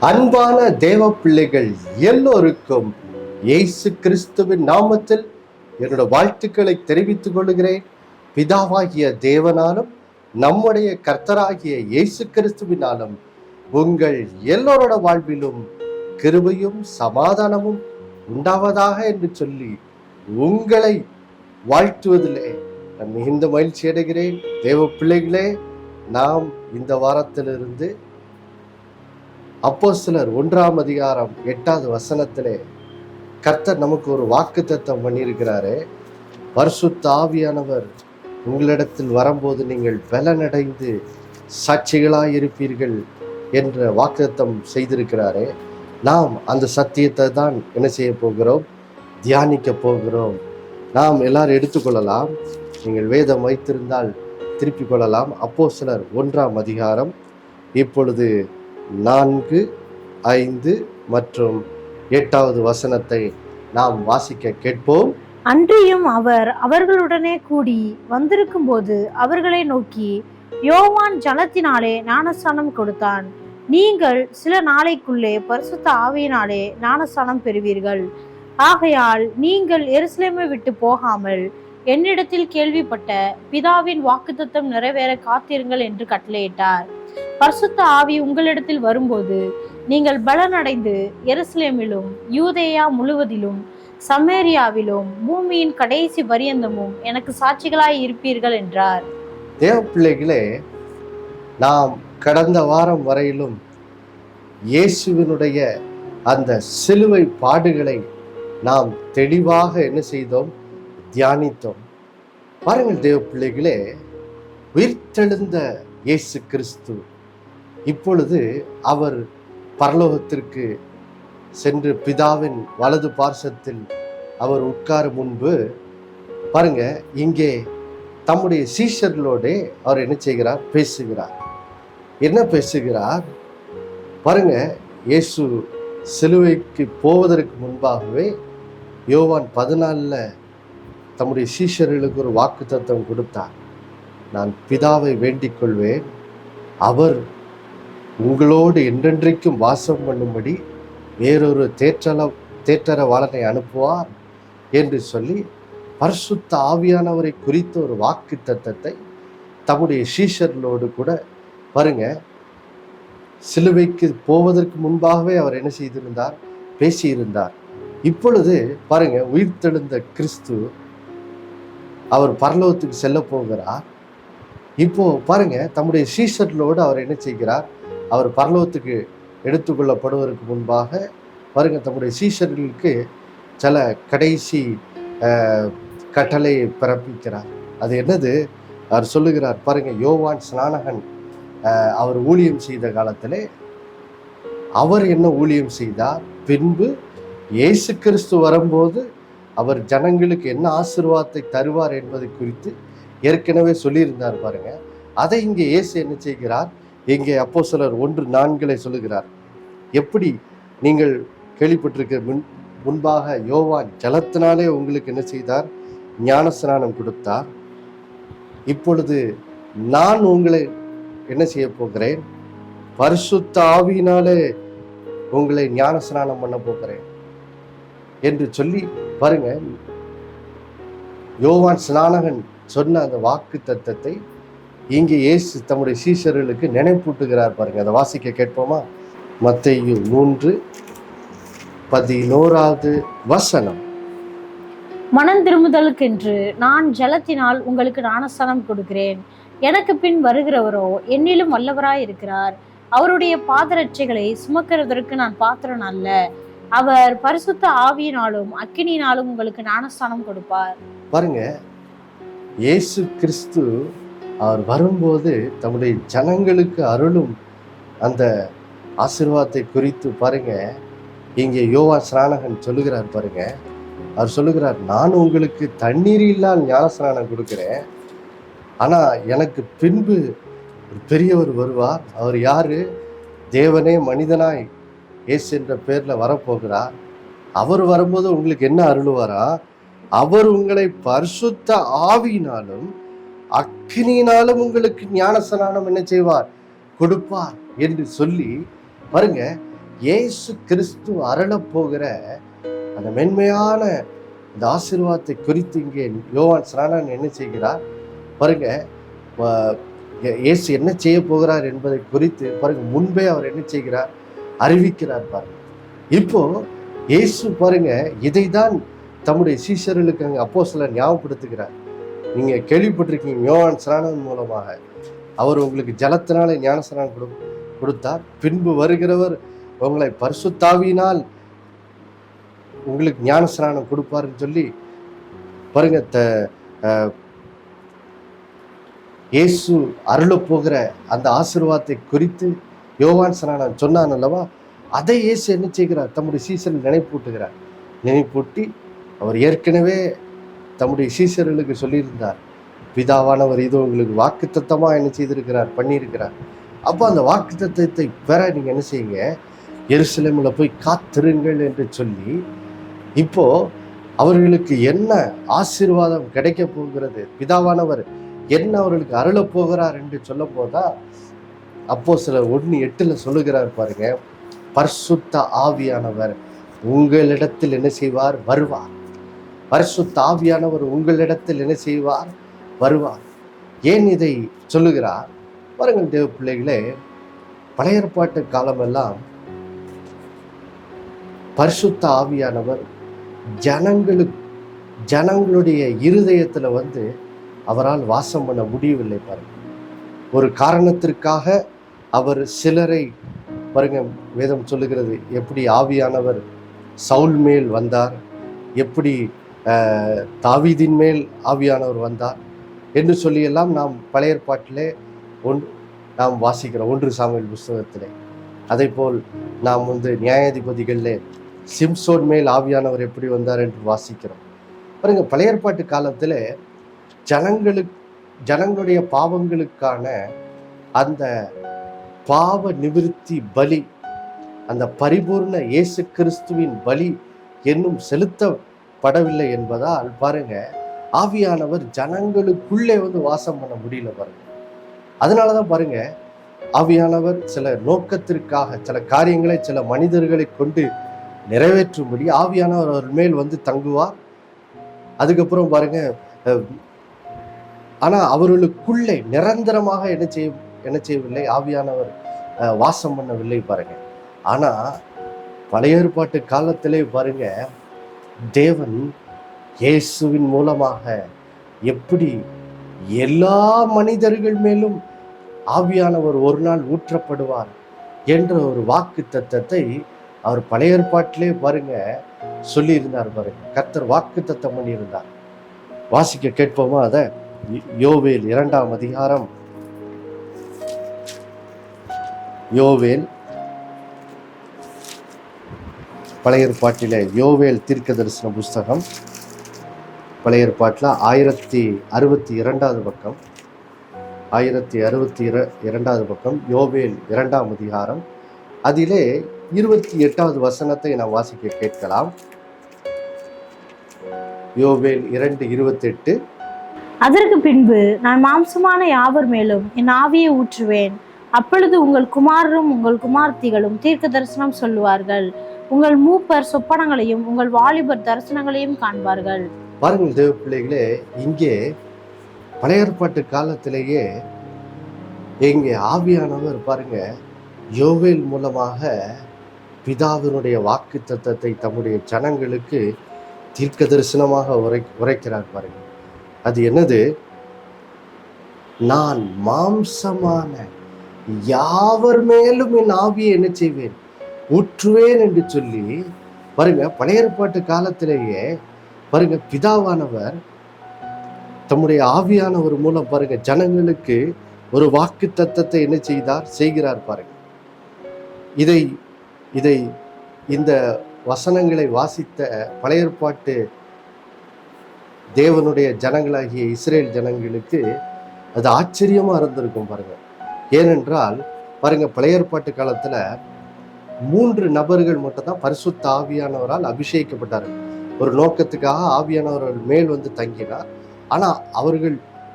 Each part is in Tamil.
அன்பான தேவ பிள்ளைகள் எல்லோருக்கும் இயேசு கிறிஸ்துவின் நாமத்தில் என்னோட வாழ்த்துக்களை தெரிவித்துக் கொள்கிறேன். பிதாவாகிய தேவனாலும் நம்முடைய கர்த்தராகிய இயேசு கிறிஸ்துவினாலும் உங்கள் எல்லோரோட வாழ்விலும் கிருபையும் சமாதானமும் உண்டாவதாக என்று சொல்லி உங்களை வாழ்த்துவதிலே நான் மிகுந்த மகிழ்ச்சி அடைகிறேன். தேவ பிள்ளைகளே, நாம் இந்த வாரத்திலிருந்து அப்போஸ்தலர் 1ஆம் அதிகாரம் 8வது வசனத்திலே கர்த்தர் நமக்கு ஒரு வாக்குத்தத்தம் பண்ணியிருக்கிறாரு. பரிசுத்த ஆவியானவர் உங்களிடத்தில் வரும்போது நீங்கள் பலனடைந்து சாட்சிகளாய் இருப்பீர்கள் என்ற வாக்குத்தத்தம் செய்திருக்கிறாரே. நாம் அந்த சத்தியத்தை தான் என்ன செய்ய போகிறோம், தியானிக்க போகிறோம். நாம் எல்லாரும் எடுத்துக்கொள்ளலாம். நீங்கள் வேதம் வைத்திருந்தால் திருப்பிக் கொள்ளலாம். அப்போஸ்தலர் 1ஆம் அதிகாரம் இப்பொழுது 4, 5 மற்றும் 8வது வசனத்தை நாம் வாசிக்க கேட்போம். அன்றியும் அவர் அவர்களுடனே கூடி வந்திருக்கும் போது அவர்களை நோக்கி, யோவான் ஜலத்தினாலே ஞானஸ்நானம் கொடுத்தான். நீங்கள் சில நாளைக்குள்ளே பரிசுத்த ஆவியினாலே ஞானஸ்நானம் பெறுவீர்கள். ஆகையால் நீங்கள் எருசலேமை விட்டு போகாமல் என்னிடத்தில் கேள்விப்பட்ட பிதாவின் வாக்குத்தத்தம் நிறைவேற காத்திருங்கள் என்று கட்டளையிட்டார். பரிசுத்த ஆவி உங்களிடத்தில் வரும்போது நீங்கள் பலனடைந்து எருசலேமிலும் யூதேயா முழுவதிலும் சமேரியாவிலும் பூமியின் கடைசி பரியந்தமும் எனக்கு சாட்சிகளாய் இருப்பீர்கள் என்றார். தேவ பிள்ளைகளே, நாம் கடந்த வாரம் வரையிலும் இயேசுவினுடைய அந்த சிலுவை பாடுகளை நாம் தெளிவாக என்ன செய்தோம், தியானித்தோம். பாருங்கள் தேவ பிள்ளைகளே, உயிர்த்தெழுந்த இயேசு கிறிஸ்து இப்பொழுது அவர் பரலோகத்திற்கு சென்று பிதாவின் வலது பார்சத்தில் அவர் உட்காரும் முன்பு பாருங்க, இங்கே தம்முடைய சீஷர்களோட அவர் என்ன செய்கிறார், பேசுகிறார். என்ன பேசுகிறார் பாருங்க. இயேசு சிலுவைக்கு போவதற்கு முன்பாகவே யோவான் 14 தம்முடைய சீஷர்களுக்கு ஒரு வாக்குத்தத்தம் கொடுத்தார். நான் பிதாவை வேண்டிக் கொள்வேன், அவர் உங்களோடு என்றென்றைக்கும் வாசம் பண்ணும்படி வேறொரு தேற்றரவாளனை அனுப்புவார் என்று சொல்லி பரிசுத்த ஆவியானவரை குறித்த ஒரு வாக்குத்தத்தத்தை தம்முடைய சீஷர்களோடு கூட பாருங்க, சிலுவைக்கு போவதற்கு முன்பாகவே அவர் என்ன செய்திருந்தார், பேசியிருந்தார். இப்பொழுது பாருங்க, உயிர்த்தெழுந்த கிறிஸ்து அவர் பரலோகத்துக்கு செல்ல போகிறார். இப்போ பாருங்க, தம்முடைய சீஷர்களோடு அவர் என்ன செய்கிறார், அவர் பரலோகத்துக்கு எடுத்துக்கொள்ளப்படுவதற்கு முன்பாக பாருங்க, தம்முடைய சீஷர்களுக்கு சில கடைசி கட்டளை பிறப்பிக்கிறார். அது என்னது, அவர் சொல்லுகிறார் பாருங்க. யோவான் ஸ்நானகன் அவர் ஊழியம் செய்த காலத்திலே அவர் என்ன ஊழியம் செய்தார், பின்பு இயேசு கிறிஸ்து வரும்போது அவர் ஜனங்களுக்கு என்ன ஆசீர்வாதத்தை தருவார் என்பதை குறித்து ஏற்கனவே சொல்லியிருந்தார் பாருங்க. அதை இங்கே இயேசு என்ன செய்கிறார், இங்கே அப்போஸ்தலர் 1:4 சொல்லுகிறார். எப்படி நீங்கள் கேள்விப்பட்டிருக்கிற முன்பாக யோவான் ஜலத்தினாலே உங்களுக்கு என்ன செய்தார், ஞானஸ்நானம் கொடுத்தார். இப்பொழுது நான் உங்களை என்ன செய்ய போகிறேன், பரிசுத்த ஆவியினாலே உங்களை ஞானஸ்நானம் பண்ண போகிறேன் என்று சொல்லி பாருங்க, யோவான் ஸ்நானகன் சொன்ன அந்த வாக்கு தத்தத்தை இங்கே இயேசு தம்முடைய சீஷர்களுக்கு நினைப்பூட்டுகிறார் பாருங்க. அதை வாசிக்க கேட்போமா? மத்தேயு 3:11வது வசனம். மனம் திரும்புதலுக்கென்று நான் ஜலத்தினால் உங்களுக்கு ஞானஸ்நானம் கொடுக்கிறேன். எனக்கு பின் வருகிறவரோ என்னிலும் வல்லவராய் இருக்கிறார். அவருடைய பாதரட்சைகளை சுமக்கிறதற்கு நான் பாத்திரன் அல்ல. அவர் பரிசுத்த ஆவியினாலும் அக்கினியினாலும் உங்களுக்கு ஞானஸ்நானம் கொடுப்பார். பாருங்க, இயேசு கிறிஸ்து அவர் வரும்போது தம்முடைய ஜனங்களுக்கு அருளும் அந்த ஆசீர்வாதத்தை குறித்து பாருங்க, இங்கே யோவான் ஸ்நானகன் சொல்லுகிறார் பாருங்க. அவர் சொல்லுகிறார், நான் உங்களுக்கு தண்ணீரில்லால் ஞானஸ்நானம் கொடுக்கிறேன், ஆனா எனக்கு பின்பு ஒரு பெரியவர் வருவார். அவர் யாரு, தேவனே மனிதனாய் இயேசு என்ற பேர்ல வரப்போகிறார். அவர் வரும்போது உங்களுக்கு என்ன அருளுவாரா, அவர் உங்களை பரிசுத்த ஆவியினாலும் அக்கினியினாலும் உங்களுக்கு ஞானஸ்நானம் என்ன செய்வார், கொடுப்பார் என்று சொல்லி பாருங்க. இயேசு கிறிஸ்து அருளப் போகிற அந்த மென்மையான இந்த ஆசீர்வாதத்தை குறித்து இங்கே யோவான் ஸ்நானன் என்ன செய்கிறார் பாருங்க. இயேசு என்ன செய்ய போகிறார் என்பதை குறித்து பாருங்க, முன்பே அவர் என்ன செய்கிறார், அறிவிக்கிறார் பாருங்க. இப்போ இயேசு பாருங்க இதை தான் தம்முடைய சீஷர்களுக்கு அங்கே அப்போஸ்தலர் ஞாபகப்படுத்துகிறார். நீங்க கேள்விப்பட்டிருக்கீங்க, யோவான் ஸ்நானன் மூலமாக அவர் உங்களுக்கு ஜலத்தினாலே ஞானஸ்நானம் கொடுத்தார். பின்பு வருகிறவர் உங்களை பரிசுத்தாவியினால் உங்களுக்கு ஞானஸ்நானம் கொடுப்பாருன்னு சொல்லி பாருங்க. இயேசு அருளப் போகிற அந்த ஆசீர்வாதத்தை குறித்து யோவான் ஸ்நானன் சொன்னான் அல்லவா, அதை இயேசு என்ன செய்கிறார், தம்முடைய சீஷர்கள் நினைப்பூட்டுகிறார். நினைப்பூட்டி அவர் ஏற்கனவே தம்முடைய சீஷர்களுக்கு சொல்லியிருந்தார், பிதாவானவர் இது உங்களுக்கு வாக்குத்தத்தமா என்ன செய்திருக்கிறார், பண்ணியிருக்கிறார். அப்போ அந்த வாக்குத்தத்தத்தை பெற நீங்க என்ன செய்யுங்க, எருசலேமில் போய் காத்திருங்கள் என்று சொல்லி, இப்போ அவர்களுக்கு என்ன ஆசீர்வாதம் கிடைக்க போகிறது, பிதாவானவர் என்ன அவர்களுக்கு அருளப் போகிறார் என்று சொல்ல போதா அப்போஸ்தலர் 1:8 சொல்லுகிறார் பாருங்க, பரிசுத்த ஆவியானவர் உங்களிடத்தில் என்ன செய்வார், வருவார். பரிசுத்த ஆவியானவர் உங்களிடத்தில் என்ன செய்வார், வருவார். ஏன் இதை சொல்லுகிறார் பாருங்கள் தேவ பிள்ளைகளே. பழைய ஏற்பாட்டு காலமெல்லாம் பரிசுத்த ஆவியானவர் ஜனங்களுடைய இருதயத்துல அவரால் வாசம் பண்ண முடியவில்லை பாருங்க. ஒரு காரணத்திற்காக அவர் சிலரை பாருங்க, வேதம் சொல்லுகிறது எப்படி ஆவியானவர் சவுல் மேல் வந்தார், எப்படி தாவீதின் மேல் ஆவியானவர் வந்தார் என்று சொல்லியெல்லாம் நாம் பழைய ஏற்பாட்டிலே நாம் வாசிக்கிறோம் 1 சாமுவேல் புஸ்தகத்திலே. அதே போல் நாம் நியாயாதிபதிகளிலே சிம்சோன் மேல் ஆவியானவர் எப்படி வந்தார் என்று வாசிக்கிறோம் பாருங்க. பழைய ஏற்பாட்டு காலத்தில் ஜனங்களுடைய பாவங்களுக்கான அந்த பாவ நிவிருத்தி பலி, அந்த பரிபூர்ண இயேசு கிறிஸ்துவின் பலி என்னும் செலுத்தப்படவில்லை என்பதால் பாருங்க, ஆவியானவர் ஜனங்களுக்குள்ளே வாசம் பண்ண முடியல பாருங்க. அதனாலதான் பாருங்க, ஆவியானவர் சில நோக்கத்திற்காக சில காரியங்களை சில மனிதர்களை கொண்டு நிறைவேற்றும்படி ஆவியானவர் அவர் மேல் தங்குவார். அதுக்கப்புறம் பாருங்க, ஆனா அவர்களுக்குள்ளே நிரந்தரமாக என்ன செய்யவில்லை, ஆவியானவர் வாசம் பண்ணவில்லை பாருங்க. ஆனா பழைய ஏற்பாட்டு காலத்திலே பாருங்க, தேவன் இயேசுவின் மூலமாக எப்படி எல்லா மனிதர்கள் மேலும் ஆவியானவர் ஒரு நாள் ஊற்றப்படுவார் என்ற ஒரு வாக்கு தத்தத்தை அவர் பழைய ஏற்பாட்டிலே பாருங்க சொல்லி இருந்தார் பாருங்க. கர்த்தர் வாக்கு தத்தம் பண்ணியிருந்தார். வாசிக்க கேட்போமா அதை? யோவேல் 2ஆம் அதிகாரம், யோவேல் பழைய ஏற்பாட்டிலே யோவேல் தீர்க்க தரிசன புஸ்தகம் பழைய ஏற்பாட்டில் 1062வது பக்கம், 1062வது பக்கம், யோவேல் 2ஆம் அதிகாரம், அதிலே 28வது வசனத்தை நாம் வாசிக்க கேட்கலாம். யோவேல் 2:28. அதற்கு பின்பு நான் மாம்சமான யாவர் மேலும் என் ஆவியை ஊற்றுவேன். அப்பொழுது உங்கள் குமாரரும் உங்கள் குமார்த்திகளும் தீர்க்க தரிசனம் சொல்லுவார்கள். உங்கள் மூப்பர் சொப்பனங்களையும் உங்கள் வாலிபர் தரிசனங்களையும் காண்பார்கள். பாருங்கள் தேவ பிள்ளைகளே, இங்கே பழைய ஏற்பாட்டு காலத்திலேயே இங்கே ஆவியானவர் பாருங்க யோவேல் மூலமாக பிதாவினுடைய வாக்கு தத்தத்தை தம்முடைய ஜனங்களுக்கு தீர்க்க தரிசனமாக உரைக்கிறார் பாருங்க. அது என்னது? நான் மாம்சமான யாவர் மேலும் என் ஆவியை என்ன செய்வேன், ஊற்றுவேன் என்று சொல்லி பாருங்க. பழைய ஏற்பாட்டு காலத்திலேயே பாருங்க, பிதாவானவர் தம்முடைய ஆவியானவர் மூலம் பாருங்க ஜனங்களுக்கு ஒரு வாக்கு தத்தத்தை என்ன செய்கிறார் பாருங்க. இதை இந்த வசனங்களை வாசித்த பழைய ஏற்பாட்டு தேவனுடைய ஜனங்களாகிய இஸ்ரேல் ஜனங்களுக்கு அது ஆச்சரியமா இருந்திருக்கும் பாருங்க. ஏனென்றால் பாருங்க, பழைய ஏற்பாட்டு காலத்துல 3 நபர்கள் மட்டும் தான் பரிசுத்த ஆவியானவரால் அபிஷேகிக்கப்பட்டார்கள். ஒரு நோக்கத்துக்காக ஆவியானவர்கள் மேல் தங்கினார். ஆனா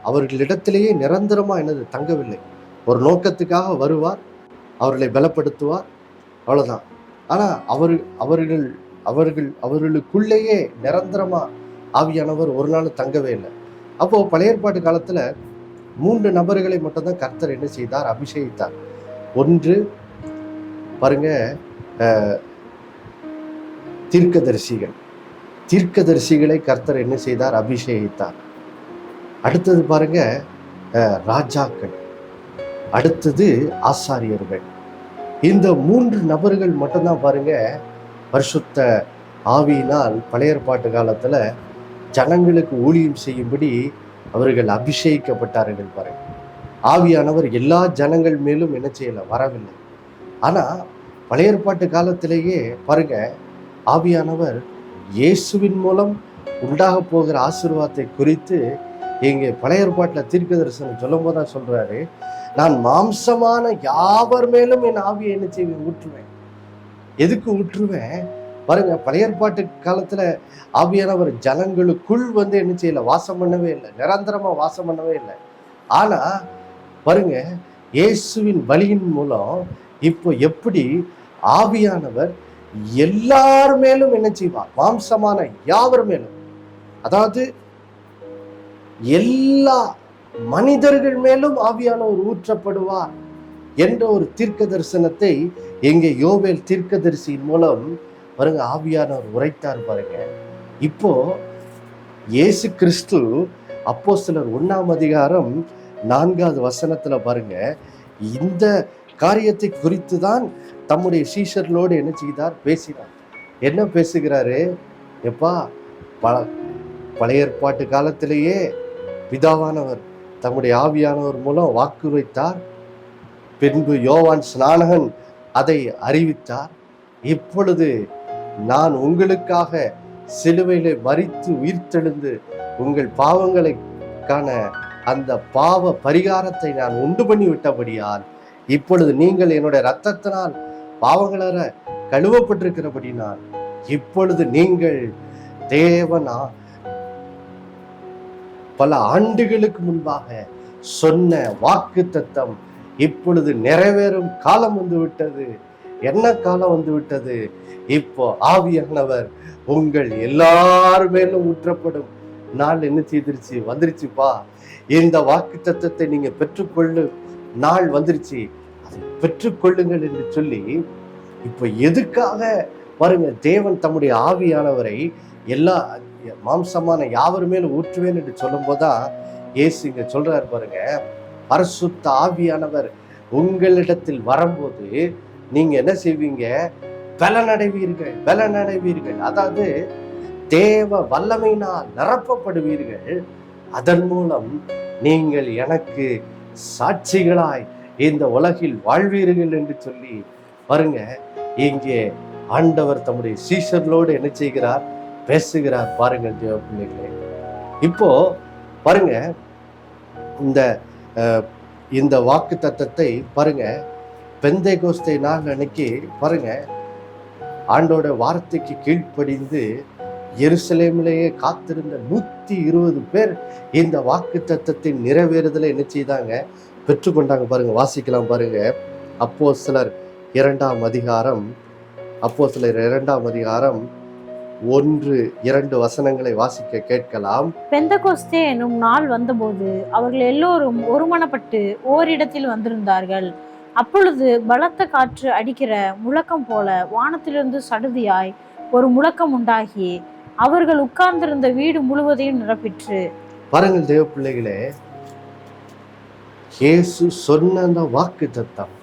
அவர்களிடத்திலேயே நிரந்தரமா தங்கவில்லை. ஒரு நோக்கத்துக்காக வருவார், அவர்களை பலப்படுத்துவார், அவ்வளவுதான். ஆனா அவர்கள் அவர்களுக்குள்ளேயே நிரந்தரமா ஆவியானவர் ஒரு நாள் தங்கவே இல்லை. அப்போ பழைய ஏற்பாட்டு காலத்துல 3 நபர்களை மட்டும்தான் கர்த்தர் என்ன செய்தார்? அபிஷேகித்தார். ஒன்று பாருங்க, தீர்க்கதரிசிகளை கர்த்தர் என்ன செய்தார்? அபிஷேகித்தார். அடுத்தது பாருங்க, ராஜாக்கள், அடுத்தது ஆசாரியர்கள். இந்த 3 நபர்கள் மட்டும்தான் பாருங்க பரிசுத்த ஆவியினால் பழைய ஏற்பாட்டு காலத்துல ஜனங்களுக்கு ஊழியம் செய்யும்படி அவர்கள் அபிஷேகிக்கப்பட்டார்கள். பாருங்க, ஆவியானவர் எல்லா ஜனங்கள் மேலும் என்ன செய்யல? வரவில்லை. ஆனா பழைய ஏற்பாட்டு காலத்திலேயே பாருங்க, ஆவியானவர் இயேசுவின் மூலம் உண்டாக போகிற ஆசீர்வாதத்தை குறித்து இங்கே பழைய ஏற்பாட்டுல தீர்க்க தரிசனம் சொல்லும் போதுதான் சொல்றாரு, நான் மாம்சமான யாவர் மேலும் என் ஆவியை என்ன செய்வேன்? ஊற்றுவேன். எதுக்கு ஊற்றுவேன்? பாருங்க, பழைய ஏற்பாட்டு காலத்துல ஆவியானவர் ஜனங்களுக்குள் வந்து என்ன செய்யல? வாசம் பண்ணவே இல்லை, நிரந்தரமா வாசம் பண்ணவே இல்லை. ஆனா பாருங்க, இயேசுவின் வழியின் மூலம் இப்போ எப்படி ஆவியானவர் எல்லார் மேலும் என்ன செய்வார்? மாம்சமான யாவர் மேலும், அதாவது எல்லா மனிதர்கள் மேலும் ஆவியானவர் ஊற்றப்படுவார் என்ற ஒரு தீர்க்க தரிசனத்தை எங்கே யோவேல் தீர்க்கதரிசியின் மூலம் பாருங்க ஆவியானவர் உரைத்தார். பாருங்க, இப்போ இயேசு கிறிஸ்து அப்போஸ்தலர் 1ஆம் அதிகாரம் 4வது வசனத்துல பாருங்க, இந்த காரியத்தை குறித்து தான் தம்முடைய சீஷர்களோடு என்ன செய்தார்? பேசினார். என்ன பேசுகிறாரு? எப்பா, பழைய ஏற்பாட்டு காலத்திலேயே பிதாவானவர் தம்முடைய ஆவியானவர் மூலம் வாக்கு வைத்தார். பின்பு யோவான் ஸ்நானகன் அதை அறிவித்தார். இப்பொழுது நான் உங்களுக்காக சிலுவையிலே மரித்து உயிர்த்தெழுந்து உங்கள் பாவங்களுக்கான அந்த பாவ பரிகாரத்தை நான் உண்டு பண்ணி விட்டபடியால் இப்பொழுது நீங்கள் என்னுடைய இரத்தத்தினால் பாவங்களற கழுவப்பட்டிருக்கிறபடினால் இப்பொழுது நீங்கள் தேவனா பல ஆண்டுகளுக்கு முன்பாக சொன்ன வாக்கு தத்தம் இப்பொழுது நிறைவேறும் காலம் வந்து விட்டது. என்ன காலம் வந்து விட்டது? இப்போ ஆவியானவர் உங்கள் எல்லார் மேலும் ஊற்றப்படும் நாள் என்ன செய்திருச்சு? வந்துருச்சுப்பா. இந்த வாக்கு தத்தத்தை நீங்க பெற்றுக்கொள்ளும் நாள் வந்துருச்சு, அதை பெற்றுக்கொள்ளுங்கள் என்று சொல்லி, இப்போ எதுக்காக பாருங்க தேவன் தம்முடைய ஆவியானவரை எல்லா மாம்சமான யாவர் மேலும் ஊற்றுவேன் என்று சொல்லும் போதுதான் இயேசு இங்க சொல்றாரு பாருங்க, பரிசுத்த ஆவியானவர் உங்களிடத்தில் வரும்போது நீங்க என்ன செய்வீங்க? பலனடைவீர்கள். அதாவது தேவ வல்லமையினால் நிரப்பப்படுவீர்கள். அதன் மூலம் நீங்கள் எனக்கு சாட்சிகளாய் இந்த உலகில் வாழ்வீர்கள் என்று சொல்லி பாருங்க, இங்கே ஆண்டவர் தம்முடைய சீஷர்களோடு என்ன செய்கிறார்? பேசுகிறார். பாருங்கள் தேவ பிள்ளைகளே, இப்போ பாருங்க இந்த வாக்கு தத்தத்தை பாருங்க, பெந்தைகோஸ்தை நாள் அன்னைக்கு பாருங்க ஆண்டோட வார்த்தைக்கு கீழ்ப்படிந்து எருசலேமிலேயே காத்திருந்த 120 பேர் இந்த வாக்கு தத்தத்தின் நிறைவேறுதலை என்ன செய்தாங்க? பெற்றுக்கொண்டாங்க. பாருங்க, வாசிக்கலாம் பாருங்க. அப்போஸ்தலர் 2ஆம் அதிகாரம் 1-2 வசனங்களை வாசிக்க கேட்கலாம். பெந்தகோஸ்தே என்னும் நாள் வந்தபோது அவர்கள் எல்லோரும் ஒருமனப்பட்டு ஓரிடத்தில் வந்திருந்தார்கள். அப்பொழுது பலத்த காற்று அடிக்கிற முழக்கம் போல வானத்திலிருந்து சடுதியாய் ஒரு முழக்கம் உண்டாகி அவர்கள் உட்கார்ந்திருந்த வீடு முழுவதையும் நிரப்பிற்று. பாருங்கள் தேவ பிள்ளைகளே, இயேசு சொன்ன அந்த வாக்கு தத்தம்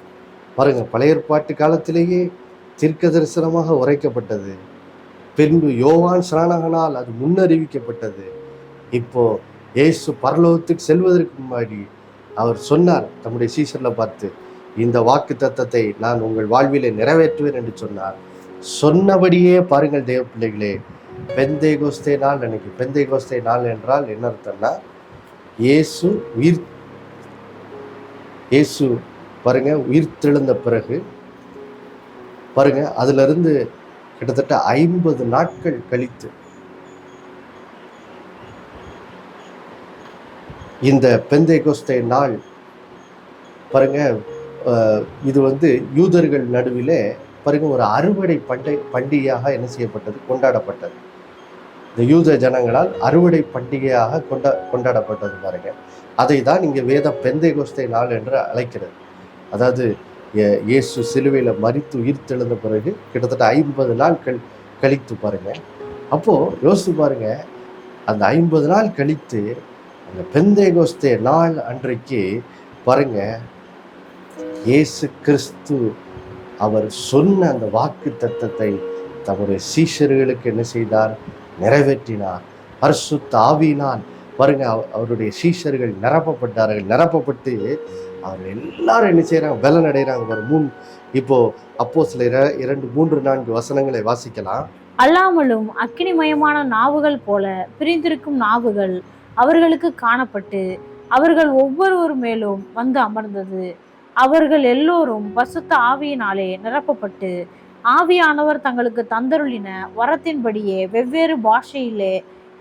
பாருங்க பழைய ஏற்பாட்டு காலத்திலேயே தீர்க்க தரிசனமாக உரைக்கப்பட்டது. பின்பு யோவான் ஸ்நானகனால் அது முன்னறிவிக்கப்பட்டது. இப்போ இயேசு பரலோகத்துக்கு செல்வதற்கு முன்னாடி அவர் சொன்னார் தம்முடைய சீஷர்களை பார்த்து, இந்த வாக்கு தத்தத்தை நான் உங்கள் வாழ்விலே நிறைவேற்றுவேன் என்று சொன்னார். சொன்னபடியே பாருங்கள் தேவ பிள்ளைகளே, பெந்தைகோஸ்தே நாள் அன்னைக்கு, பெந்தைகோஸ்தே நாள் என்றால் என்ன அர்த்தம்னா, இயேசு பாருங்க உயிர்த்தெழுந்த பிறகு பாருங்க அதுல இருந்து கிட்டத்தட்ட 50 நாட்கள் கழித்து இந்த பெந்தைகோஸ்தே நாள் பாருங்க, இது யூதர்கள் நடுவிலே பாருங்க ஒரு அறுவடை பண்டிகையாக என்ன செய்யப்பட்டது, கொண்டாடப்பட்டது. இந்த யூத ஜனங்களால் அறுவடை பண்டிகையாக கொண்டாடப்பட்டது பாருங்க. அதை தான் இங்கே வேதம் பெந்தைகோஸ்தே நாள் என்று அழைக்கிறது. அதாவது இயேசு சிலுவையில் மரித்து உயிர்த்தெழுந்த பிறகு கிட்டத்தட்ட 50 நாள் கழித்து பாருங்க. அப்போ யோசித்து பாருங்க, அந்த 50 நாள் கழித்து அந்த பெந்தைகோஸ்தே நாள் அன்றைக்கு பாருங்க, இயேசு கிறிஸ்து அவர் சொன்ன அந்த வாக்கு தத்தத்தை தம்முடைய சீஷர்களுக்கு என்ன செய்தார், நிறைவேற்றினார். பரிசுத்த ஆவியினால் பாருங்க அவருடைய சீஷர்கள் நிரப்பப்பட்டு அவர் எல்லாரும் என்ன செய்யறாங்க, பலன் அடைகிறாங்க. இப்போ அப்போஸ்தலர் 2-3-4 வசனங்களை வாசிக்கலாம். அல்லாமலும் அக்கினிமயமான நாவுகள் போல பிரிந்திருக்கும் நாவுகள் அவர்களுக்கு காணப்பட்டு அவர்கள் ஒவ்வொருவர் மேலும் வந்து அமர்ந்தது. அவர்கள் எல்லோரும் பரிசுத்த ஆவியினாலே நிரப்பப்பட்டு ஆவியானவர் தங்களுக்கு தந்தருளின வரத்தின்படியே வெவ்வேறு பாஷையிலே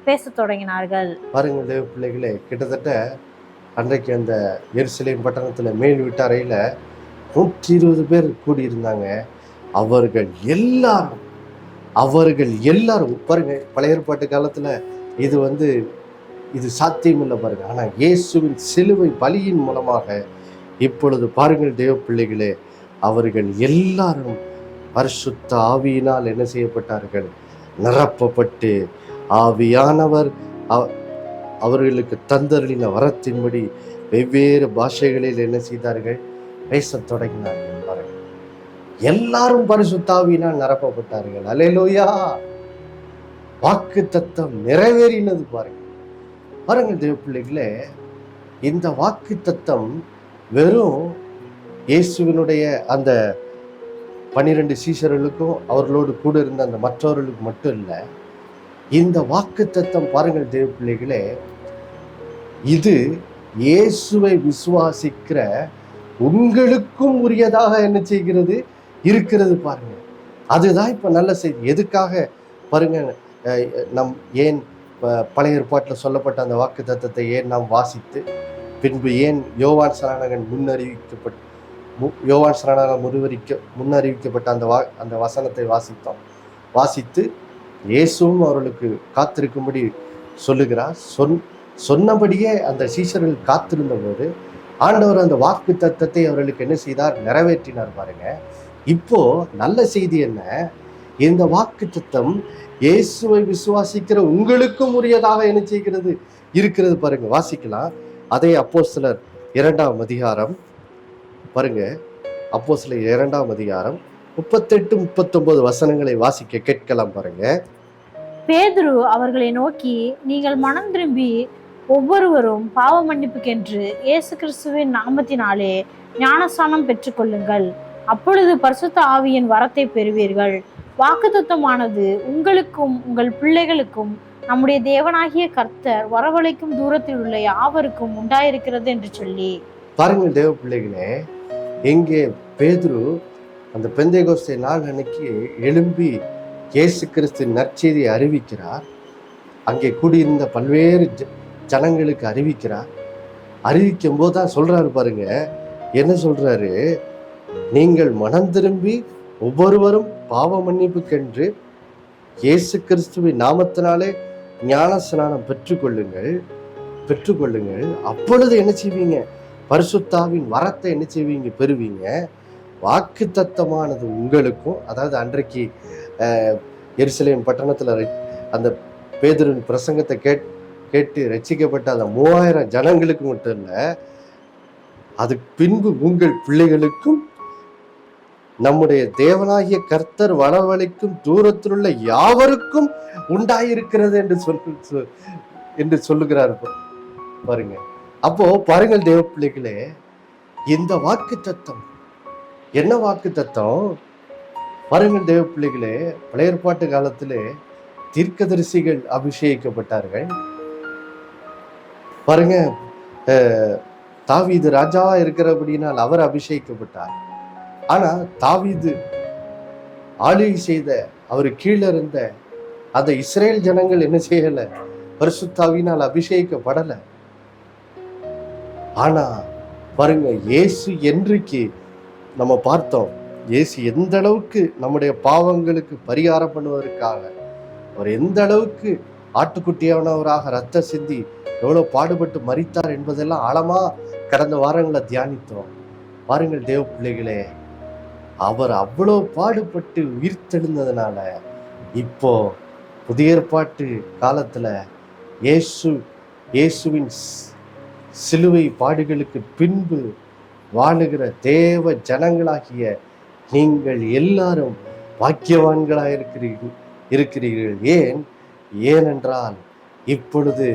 பேசத் தொடங்கினார்கள். பாருங்க தேவ பிள்ளைகளே, கிட்டத்தட்ட அன்றைக்கு அந்த எருசலேம் பட்டணத்துல மேல் வீட்டறையில 120 பேர் கூடியிருந்தாங்க. அவர்கள் எல்லாரும் பாருங்க, பழைய ஏற்பாட்டு காலத்துல இது சாத்தியம் இல்லை பாருங்க. ஆனா இயேசுவின் சிலுவை பலியின் மூலமாக இப்பொழுது பாருங்கள் தேவ பிள்ளைகளே, அவர்கள் எல்லாரும் பரிசுத்த ஆவியினால் என்ன செய்யப்பட்டார்கள், நிரப்பப்பட்டு ஆவியானவர் அவர்களுக்கு தந்தருளின வரத்தின்படி வெவ்வேறு பாஷைகளில் என்ன செய்தார்கள், பேசத் தொடங்கினார்கள். பாருங்கள், எல்லாரும் பரிசுத்த ஆவியினால் நிரப்பப்பட்டார்கள். அல்லேலூயா! வாக்கு தத்தம் நிறைவேறினது. பாருங்கள் தேவ பிள்ளைகளே, இந்த வாக்கு தத்தம் வெறும் இயேசுவினுடைய அந்த 12 சீஷர்களுக்கும் அவர்களோடு கூட இருந்த அந்த மற்றவர்களுக்கு மட்டும் இல்லை. இந்த வாக்கு தத்தம் பாருங்கள் தேவ பிள்ளைகளே, இது இயேசுவை விசுவாசிக்கிற உங்களுக்கும் உரியதாக என்ன செய்கிறது, இருக்கிறது. பாருங்க, அதுதான் இப்ப நல்ல செய்தி. எதுக்காக பாருங்க, ஏன் பழைய ஏற்பாட்டில் சொல்லப்பட்ட அந்த வாக்கு தத்தத்தை ஏன் நாம் வாசித்து பின்பு ஏன் யோவான் ஸ்நானகன் முன்னறிவிக்கப்பட்ட அந்த வசனத்தை வாசித்து இயேசுவும் அவர்களுக்கு காத்திருக்கும்படி சொல்லுகிறார். சொன்னபடியே அந்த சீஷர்கள் காத்திருந்த போது ஆண்டவர் அந்த வாக்கு தத்தத்தை அவர்களுக்கு என்ன செய்தார், நிறைவேற்றினார். பாருங்க, இப்போ நல்ல செய்தி என்ன, இந்த வாக்கு தத்தம் இயேசுவை விசுவாசிக்கிற உங்களுக்கும் உரியதாக என்ன செய்கிறது, இருக்கிறது. பாருங்க, வாசிக்கலாம். அதே அப்போஸ்தலர் 2ஆம் அதிகாரம் பாருங்க, அப்போஸ்தலர் 2ஆம் அதிகாரம் 38-39 வசனங்களை வாசிக்க கேட்கலாம். பாருங்க, பேதுரு அவர்களை நோக்கி, நீங்கள் மனம் திரும்பி ஒவ்வொருவரும் பாவ மன்னிப்புக்கென்று இயேசு கிறிஸ்துவின் நாமத்தினாலே ஞானஸ்நானம் பெற்றுக்கொள்ளுங்கள், அப்பொழுது பரிசுத்த ஆவியின் வரத்தை பெறுவீர்கள். வாக்குத்தத்தமானது உங்களுக்கும் உங்கள் பிள்ளைகளுக்கும் நம்முடைய தேவனாகிய கர்த்தர் வரவழைக்கும் தூரத்தில் உள்ள யாவருக்கும் உண்டாயிருக்கிறது என்று சொல்லி. பாருங்கள் தேவ பிள்ளைகளே, எங்கே பேதுரு அந்த பெந்தைகோஸ்தே நாள் அன்னைக்கு எழும்பி இயேசு கிறிஸ்துவின் நற்செய்தியை அறிவிக்கிறார். அங்கே கூடியிருந்த பல்வேறு ஜனங்களுக்கு அறிவிக்கிறார். அறிவிக்கும் போது தான் சொல்றாரு பாருங்க, என்ன சொல்றாரு, நீங்கள் மனம் திரும்பி ஒவ்வொருவரும் பாவ மன்னிப்புக்கென்று இயேசு கிறிஸ்துவின் நாமத்தினாலே ஞான ஸ்நானம் பெற்றுக்கொள்ளுங்கள். அப்பொழுது என்ன செய்வீங்க, பரிசுத்தாவின் வரத்தை என்ன செய்வீங்க, பெறுவீங்க. வாக்கு தத்தமானது உங்களுக்கும், அதாவது அன்றைக்கு எருசலேம் பட்டணத்துல அந்த பேதுருவின் பிரசங்கத்தை கேட்டு ரட்சிக்கப்பட்ட அந்த 3000 ஜனங்களுக்கு மட்டும் இல்லை, அதுக்கு பின்பு உங்கள் பிள்ளைகளுக்கும் நம்முடைய தேவனாகிய கர்த்தர் வரவழைக்கும் தூரத்தில் உள்ள யாவருக்கும் உண்டாயிருக்கிறது என்று சொல்லுகிறார். பாருங்க, அப்போ பாருங்கள் தேவ பிள்ளைகளே, இந்த வாக்கு தத்தம் என்ன வாக்கு தத்தம் பாருங்கள் தேவ பிள்ளைகளே. பழைய ஏற்பாட்டு காலத்திலே தீர்க்கதரிசிகள் அபிஷேகிக்கப்பட்டார்கள். பாருங்க, தாவீது ராஜாவா இருக்கிறபடினால் அவர் அபிஷேகிக்கப்பட்டார். ஆனா தாவீது ஆளுகை செய்த அவரு கீழே இருந்த அந்த இஸ்ரேல் ஜனங்கள் என்ன செய்யல, பரிசுத்தாவினால் அபிஷேகிக்கப்படல. ஆனா பாருங்க, இயேசு என்றைக்கு நம்ம பார்த்தோம், இயேசு எந்த அளவுக்கு நம்முடைய பாவங்களுக்கு பரிகாரம் பண்ணுவதற்காக அவர் எந்த அளவுக்கு ஆட்டுக்குட்டியானவராக ரத்த சிந்தி எவ்வளவு பாடுபட்டு மரித்தார் என்பதெல்லாம் ஆழமா கடந்த வாரங்களை தியானித்தோம். பாருங்கள் தேவ பிள்ளைகளே, அவர் அவ்வளோ பாடுபட்டு உயிர்த்தெழுந்ததுனால இப்போ புதிய ஏற்பாட்டு காலத்துல இயேசுவின் சிலுவை பாடுகளுக்கு பின்பு வாழுகிற தேவ ஜனங்களாகிய நீங்கள் எல்லாரும் பாக்கியவான்களாக இருக்கிறீர்கள். ஏனென்றால் இப்பொழுது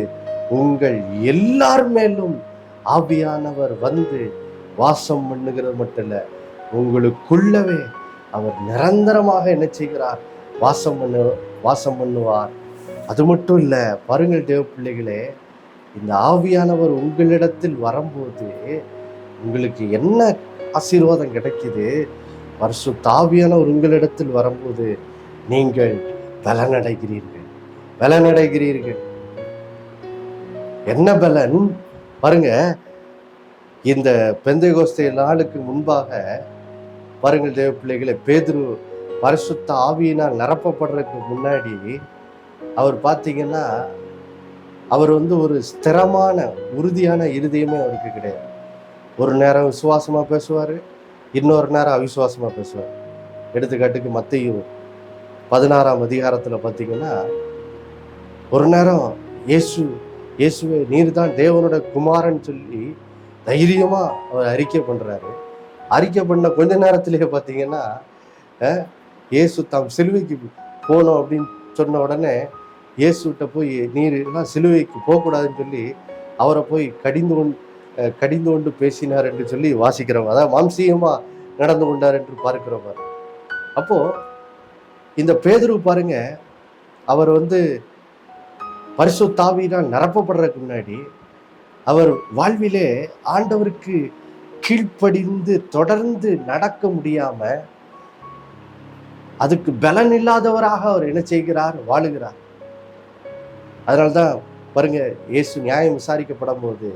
உங்கள் எல்லார் மேலும் ஆவியானவர் வந்து வாசம் பண்ணுகிறது மட்டும் இல்ல, உங்களுக்குள்ளவே அவர் நிரந்தரமாக என்ன செய்கிறார்? வாசம் பண்ணுவார். அது மட்டும் இல்ல, பாருங்கள் தேவ பிள்ளைகளே, இந்த ஆவியானவர் உங்களிடத்தில் வரும்போது உங்களுக்கு என்ன ஆசீர்வாதம் கிடைக்குது? பரிசுத்த ஆவியானவர் உங்களிடத்தில் வரும்போது நீங்கள் பலனடைகிறீர்கள். என்ன பலன் பாருங்க. இந்த பெந்தேகோஸ்தே நாளுக்கு முன்பாக பாருங்கள் தேவ பிள்ளைகளை, பேதுரு பரிசுத்த ஆவியினால் நிரப்பப்படுறதுக்கு முன்னாடி அவர் பார்த்தீங்கன்னா அவர் ஒரு ஸ்திரமான உறுதியான இருதயமே அவருக்கு கிடையாது. ஒரு நேரம் விசுவாசமா பேசுவார், இன்னொரு நேரம் அவிசுவாசமா பேசுவார். எடுத்துக்காட்டுக்கு மத்தேயு 16ஆம் அதிகாரத்துல பார்த்தீங்கன்னா ஒரு நேரம் இயேசுவே நீர் தான் தேவனோட குமாரன் சொல்லி தைரியமா அவர் அறிக்கை பண்றாரு. அறிக்கை பண்ண கொஞ்ச நேரத்திலேயே பார்த்தீங்கன்னா இயேசு தாம் சிலுவைக்கு போகணும் அப்படின்னு சொன்ன உடனே இயேசுகிட்ட போய் நீர் எல்லாம் சிலுவைக்கு போகக்கூடாதுன்னு சொல்லி அவரை போய் கடிந்து கொண்டு பேசினார் என்று சொல்லி வாசிக்கிறவங்க, அதாவது மாம்சீகமா நடந்து கொண்டார் என்று பார்க்கிறவங்க. அப்போ இந்த பேதுரு பாருங்க, அவர் பரிசுத்த ஆவியினால் நிரப்பப்படுறதுக்கு முன்னாடி அவர் வாழ்விலே ஆண்டவருக்கு கீழ்ப்படிந்து தொடர்ந்து நடக்க முடியாம அதுக்கு பலன் இல்லாதவராக அவர் என்ன செய்கிறார்? வாழுகிறார். அதனால்தான் பாருங்க, இயேசு நியாயம் விசாரிக்கப்படும் போது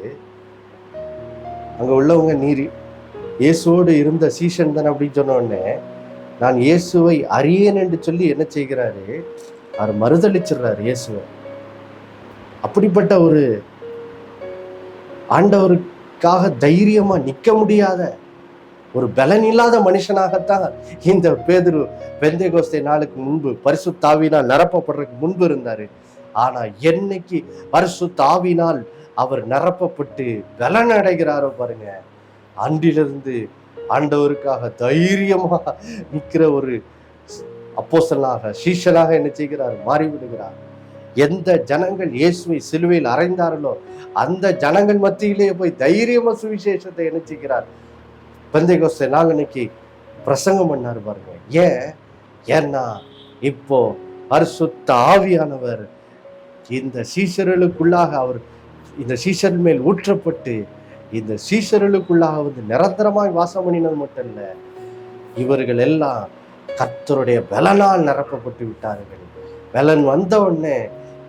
அங்க உள்ளவங்க நீர் இயேசுவோடு இருந்த சீஷன் தானே அப்படின்னு சொன்ன உடனே, நான் இயேசுவை அறியேன் என்று சொல்லி என்ன செய்கிறாரு? அவர் மறுதளிச்சிடுறாரு இயேசுவை. அப்படிப்பட்ட ஒரு ஆண்டவருக்காக தைரியமா நிற்க முடியாத ஒரு பலன் இல்லாத மனுஷனாகத்தான் இந்த பேதுரு பெந்தேகோஸ்தே நாளுக்கு முன்பு பரிசுத்த ஆவியினால் நிரப்பப்படுறதுக்கு முன்பு இருந்தாரு. ஆனா என்னைக்கு பரிசுத்த ஆவியினால் அவர் நிரப்பப்பட்டு பலன் அடைகிறாரோ பாருங்க, அன்றிலிருந்து ஆண்டவருக்காக தைரியமா நிற்கிற ஒரு அப்போஸ்தலனாக சீஷனாக என்ன செய்கிறார்? மாறிவிடுகிறார். எந்த ஜனங்கள் இயேசுவை சிலுவையில் அறைந்தார்களோ அந்த ஜனங்கள் மத்தியிலேயே போய் தைரியமா சுவிசேஷத்தை என்ன செய்கிறார்? பெந்தேகோஸ்தே நாள் அன்னைக்கு பிரசங்கம் பண்ணாரு பாருங்க. ஏன்னா இப்போ பரிசுத்த ஆவியானவர் இந்த சீஷர்களுக்குள்ளாக அவர் இந்த சீஷர் மேல் ஊற்றப்பட்டு இந்த சீஷர்களுக்குள்ளாக நிரந்தரமாய் வாசம் பண்ணினது மட்டும் இல்ல, இவர்கள் எல்லாம் கர்த்தருடைய பலனால் நிரப்பப்பட்டு விட்டார்கள். பலன் வந்த உடனே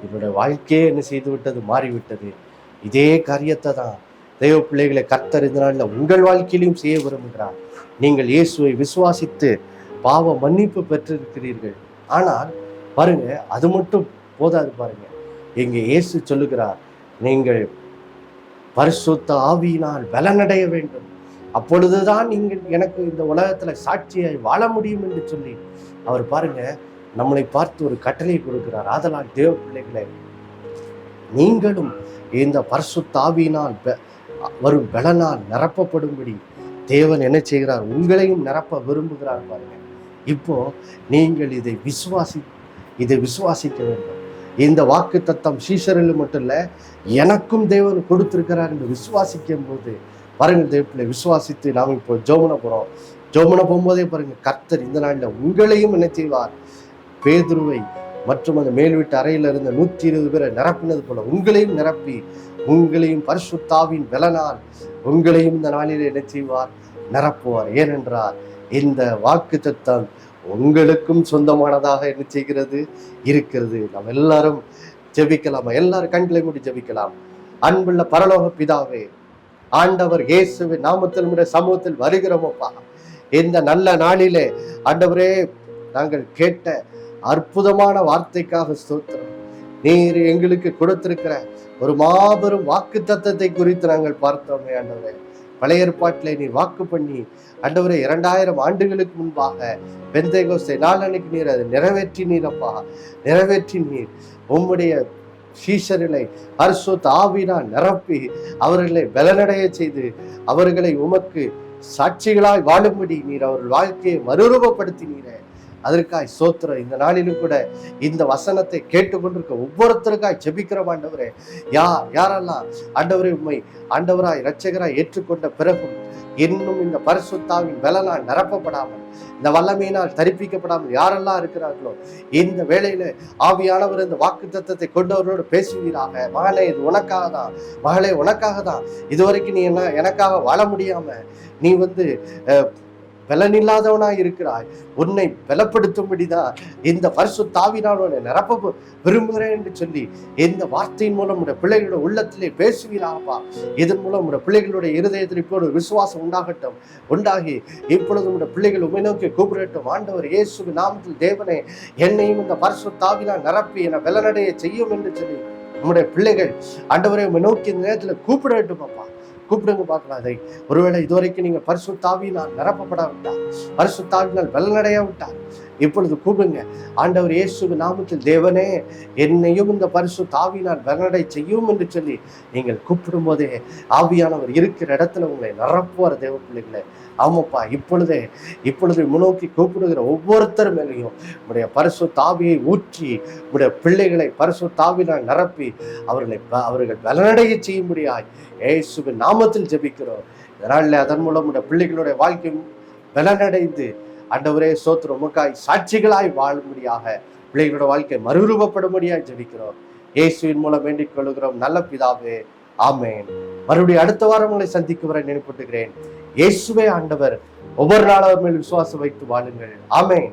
இவருடைய வாழ்க்கையே என்ன செய்து விட்டது? மாறிவிட்டது. இதே காரியத்தை தான் தெய்வ பிள்ளைகளை கர்த்தர் இந்த நாளில் உங்கள் வாழ்க்கையிலும் செய்ய விரும்புகிறார். நீங்கள் இயேசுவை விசுவாசித்து பாவ மன்னிப்பு பெற்றிருக்கிறீர்கள். ஆனால் பாருங்க, அது மட்டும் போதாது. பாருங்க, இங்கே இயேசு சொல்லுகிறார், நீங்கள் பரிசுத்த ஆவியினால் பலனடைய வேண்டும், அப்பொழுதுதான் நீங்கள் எனக்கு இந்த உலகத்துல சாட்சியாய் வாழ முடியும் என்று சொல்லி அவர் பாருங்க நம்மளை பார்த்து ஒரு கட்டளை கொடுக்கிறார். ஆதலால் தேவ பிள்ளைகளை, நீங்களும் இந்த பரிசுத்த ஆவியினால் வரும் பலனால் நிரப்பப்படும்படி தேவன் என்ன செய்கிறார்? உங்களையும் நிரப்ப விரும்புகிறார். பாருங்க, இப்போ நீங்கள் இதை விசுவாசிக்க வேண்டும். இந்த வாக்கு தத்தம் சீஷரில் மட்டும் இல்ல, எனக்கும் தேவன் கொடுத்திருக்கிறார் என்று விசுவாசிக்கும் போது பாருங்க தேவப்பிள்ளை, விசுவாசித்து நாம் இப்போ ஜோமன போகும்போதே பாருங்க, கர்த்தர் இந்த நாளில் உங்களையும் என்ன செய்வார்? பேதுருவை மற்றும் அந்த மேல் வீட்டு அறையில் இருந்த 120 பேரை நிரப்பினது போல உங்களையும் நிரப்பி உங்களையும் பரிசுத்த ஆவியின் பலனால் உங்களையும் இந்த நாளில் என்ன செய்வார்? நிரப்புவார். ஏனென்றால் இந்த வாக்கு தத்தம் உங்களுக்கும் சொந்தமானதாக என்ன செய்கிறது? இருக்கிறது. நாம் எல்லாரும் ஜெபிக்கலாமா? எல்லாரும் கண்களை மூடி ஜெபிக்கலாம். அன்புள்ள பரலோக பிதாவே, ஆண்டவர் இயேசுவின் நாமத்தில் சமூகத்தில் வருகிறோமப்பா. இந்த நல்ல நாளிலே ஆண்டவரே நாங்கள் கேட்ட அற்புதமான வார்த்தைக்காக ஸ்தோத்திரம். நீர் எங்களுக்கு கொடுத்திருக்கிற ஒரு மாபெரும் வாக்கு தத்தத்தை குறித்து நாங்கள் பார்த்தோமே ஆண்டவரே. பழைய ஏற்பாட்டிலே நீர் வாக்கு பண்ணி ஆண்டவரே 2000 ஆண்டுகளுக்கு முன்பாக பெந்தேகோஸ்தே நாளன்னைக்கு நீர் அதை நிறைவேற்றினீரப்பா. நிறைவேற்றி நீர் உம்முடைய சீஷர்களை பரிசுத்த ஆவியினால் நிரப்பி அவர்களை பலனடைய செய்து அவர்களை உமக்கு சாட்சிகளாய் வாழும்படி நீர் அவர்கள் வாழ்க்கையை மறுரூபப்படுத்தினீரே. அதற்காய் ஸ்தோத்திரம். இந்த நாளிலும் கூட இந்த வசனத்தை கேட்டுக்கொண்டிருக்க ஒவ்வொருத்தருக்காய் ஜெபிக்கிறோம் ஆண்டவரே. யாரெல்லாம் ஆண்டவரே உம்மை ஆண்டவராய் இரட்சகராய் ஏற்றுக்கொண்ட பிறகும் இன்னும் இந்த பரிசுத்தாவின் பலனால் நிரப்பப்படாமல், இந்த வல்லமையினால் தரிப்பிக்கப்படாமல் யாரெல்லாம் இருக்கிறார்களோ, இந்த வேளையில ஆவியானவர் இந்த வாக்கு தத்தத்தை கொண்டவர்களோடு பேசுவீராக. மகளே, இது உனக்காக தான். மகளே, உனக்காக தான். இதுவரைக்கும் நீ எனக்காக வாழ முடியாம நீ பலனில்லாதவனாய் இருக்கிறாய். உன்னை பலப்படுத்தும்படிதான் இந்த பரிசுத்தாவினால் உன்னை நிரப்ப விரும்புகிறேன் என்று சொல்லி இந்த வார்த்தையின் மூலம் உடைய பிள்ளைகளோட உள்ளத்திலே பேசுவீராகப்பா. இதன் மூலம் உடைய பிள்ளைகளுடைய இருதயத்தில் இப்போது விசுவாசம் உண்டாகட்டும். உண்டாகி இப்பொழுது உடைய பிள்ளைகள் உண்மை நோக்கி கூப்பிடட்டும். ஆண்டவர் இயேசுவின் நாமத்தில் தேவனே, என்னையும் இந்த பரிசுத்தாவினால் நிரப்பி என்னை பலனடைய செய்யும் என்று சொல்லி நம்முடைய பிள்ளைகள் ஆண்டவரை உண்மை நோக்கி இந்த நேரத்தில் கூப்பிடட்டும் அப்பா. கூப்பிடுங்க பார்க்கலாம். அதை ஒருவேளை இதுவரைக்கும் நீங்க பரிசுத்தாவியினால் நிரப்பப்படாவிட்டார், பரிசுத்தாவினால் பலனடைய விட்டார், இப்பொழுது கூப்பிடுங்க. ஆண்டவர் இயேசுவின் நாமத்தில் தேவனே, என்னையும் இந்த பரிசுத்தாவியினால் பலனடை செய்யும் என்று சொல்லி நீங்கள் கூப்பிடும் போதே ஆவியானவர் இருக்கிற இடத்துல உங்களை நிரப்புவார். தேவ பிள்ளைகளே, ஆமாப்பா, இப்பொழுது முன்னோக்கி கூப்பிடுகிற ஒவ்வொருத்தர் மேலேயும் உடைய பரிசுத்தாவியை ஊற்றி உடைய பிள்ளைகளை பரிசுத்தாவினால் நிரப்பி அவர்கள் பலனடைய செய்யும்படியாய் இயேசுவின் நாமத்தில் ஜெபிக்கிறோம். இதனால அதன் மூலம் உடைய பிள்ளைகளுடைய வாழ்க்கை பலனடைந்து ஆண்டவரே ஸ்தோத்திரம், உமக்காய் சாட்சிகளாய் வாழும்படியாக பிள்ளைகளோட வாழ்க்கை மறுரூபப்படும்படியாய் ஜெபிக்கிறோம். இயேசுவின் மூலம் வேண்டிக் கொள்கிறோம் நல்ல பிதாவே, ஆமேன். மறுபடியும் அடுத்த வாரம் உங்களை சந்திக்கும் வரை நினைப்பட்டுகிறேன். இயேசுவே ஆண்டவர். ஒவ்வொரு நாளும் அவர் மேல் விசுவாசம் வைத்து வாழுங்கள். ஆமேன்.